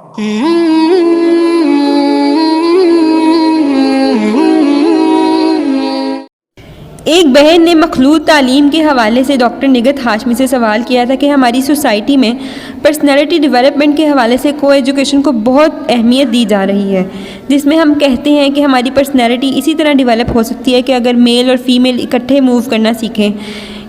ایک بہن نے مخلوط تعلیم کے حوالے سے ڈاکٹر نگہت ہاشمی سے سوال کیا تھا کہ ہماری سوسائٹی میں پرسنالٹی ڈیولپمنٹ کے حوالے سے کو ایجوکیشن کو بہت اہمیت دی جا رہی ہے، جس میں ہم کہتے ہیں کہ ہماری پرسنالٹی اسی طرح ڈیولپ ہو سکتی ہے کہ اگر میل اور فیمیل اکٹھے موو کرنا سیکھیں۔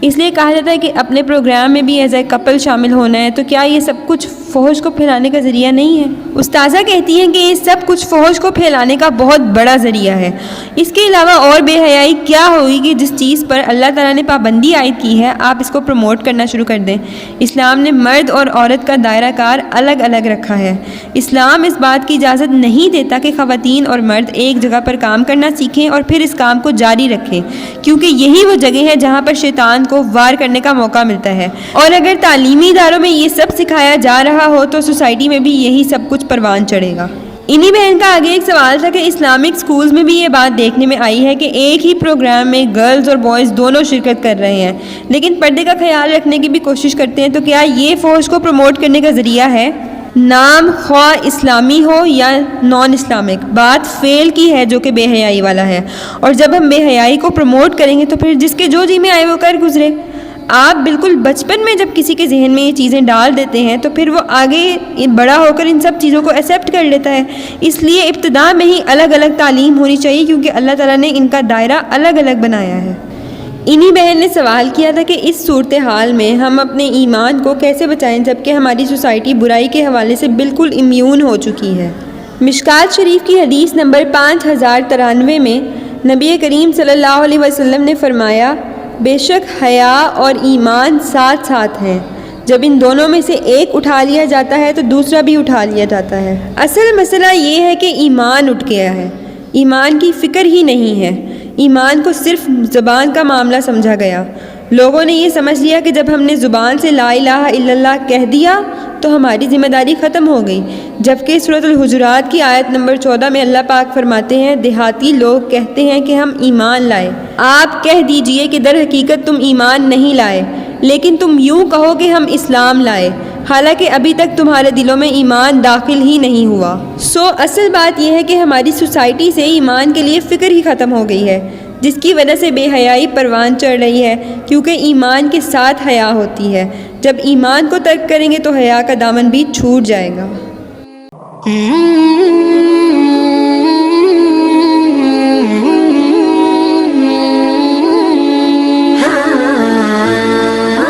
اس لیے کہا جاتا ہے کہ اپنے پروگرام میں بھی ایز اے کپل شامل ہونا ہے، تو کیا یہ سب کچھ فحش کو پھیلانے کا ذریعہ نہیں ہے؟ استاذہ کہتی ہیں کہ یہ سب کچھ فحش کو پھیلانے کا بہت بڑا ذریعہ ہے۔ اس کے علاوہ اور بے حیائی کیا ہوگی کہ جس چیز پر اللہ تعالیٰ نے پابندی عائد کی ہے آپ اس کو پروموٹ کرنا شروع کر دیں۔ اسلام نے مرد اور عورت کا دائرہ کار الگ الگ رکھا ہے۔ اسلام اس بات کی اجازت نہیں دیتا کہ خواتین اور مرد ایک جگہ پر کام کرنا سیکھیں اور پھر اس کام کو جاری رکھیں، کیونکہ یہی وہ جگہ ہے جہاں پر شیطان کو وار کرنے کا موقع ملتا ہے، اور اگر تعلیمی اداروں میں یہ سب سکھایا جا رہا ہو تو سوسائٹی میں بھی یہی سب کچھ پروان چڑھے گا۔ انہی بہن کا آگے ایک سوال تھا کہ اسلامک سکولز میں بھی یہ بات دیکھنے میں آئی ہے کہ ایک ہی پروگرام میں گرلز اور بوائز دونوں شرکت کر رہے ہیں لیکن پردے کا خیال رکھنے کی بھی کوشش کرتے ہیں، تو کیا یہ فحش کو پروموٹ کرنے کا ذریعہ ہے؟ نام خواہ اسلامی ہو یا نان اسلامک، بات فعل کی ہے جو کہ بے حیائی والا ہے، اور جب ہم بے حیائی کو پروموٹ کریں گے تو پھر جس کے جو جی میں آئے وہ کر گزرے۔ آپ بالکل بچپن میں جب کسی کے ذہن میں یہ چیزیں ڈال دیتے ہیں تو پھر وہ آگے بڑا ہو کر ان سب چیزوں کو ایکسیپٹ کر لیتا ہے۔ اس لیے ابتدا میں ہی الگ الگ تعلیم ہونی چاہیے، کیونکہ اللہ تعالیٰ نے ان کا دائرہ الگ الگ بنایا ہے۔ انہی بہن نے سوال کیا تھا کہ اس صورتحال میں ہم اپنے ایمان کو کیسے بچائیں جبکہ ہماری سوسائٹی برائی کے حوالے سے بالکل امیون ہو چکی ہے۔ مشکات شریف کی حدیث نمبر 5093 میں نبی کریم صلی اللہ علیہ وسلم نے فرمایا، بے شک حیا اور ایمان ساتھ ساتھ ہیں، جب ان دونوں میں سے ایک اٹھا لیا جاتا ہے تو دوسرا بھی اٹھا لیا جاتا ہے۔ اصل مسئلہ یہ ہے کہ ایمان اٹھ گیا ہے، ایمان کی فکر ہی نہیں ہے۔ ایمان کو صرف زبان کا معاملہ سمجھا گیا۔ لوگوں نے یہ سمجھ لیا کہ جب ہم نے زبان سے لا الہ الا اللہ کہہ دیا تو ہماری ذمہ داری ختم ہو گئی، جبکہ سورۃ الحجرات کی آیت نمبر 14 میں اللہ پاک فرماتے ہیں، دیہاتی لوگ کہتے ہیں کہ ہم ایمان لائے، آپ کہہ دیجئے کہ در حقیقت تم ایمان نہیں لائے، لیکن تم یوں کہو کہ ہم اسلام لائے، حالانکہ ابھی تک تمہارے دلوں میں ایمان داخل ہی نہیں ہوا۔ اصل بات یہ ہے کہ ہماری سوسائٹی سے ایمان کے لیے فکر ہی ختم ہو گئی ہے، جس کی وجہ سے بے حیائی پروان چڑھ رہی ہے، کیونکہ ایمان کے ساتھ حیا ہوتی ہے۔ جب ایمان کو ترک کریں گے تو حیا کا دامن بھی چھوٹ جائے گا۔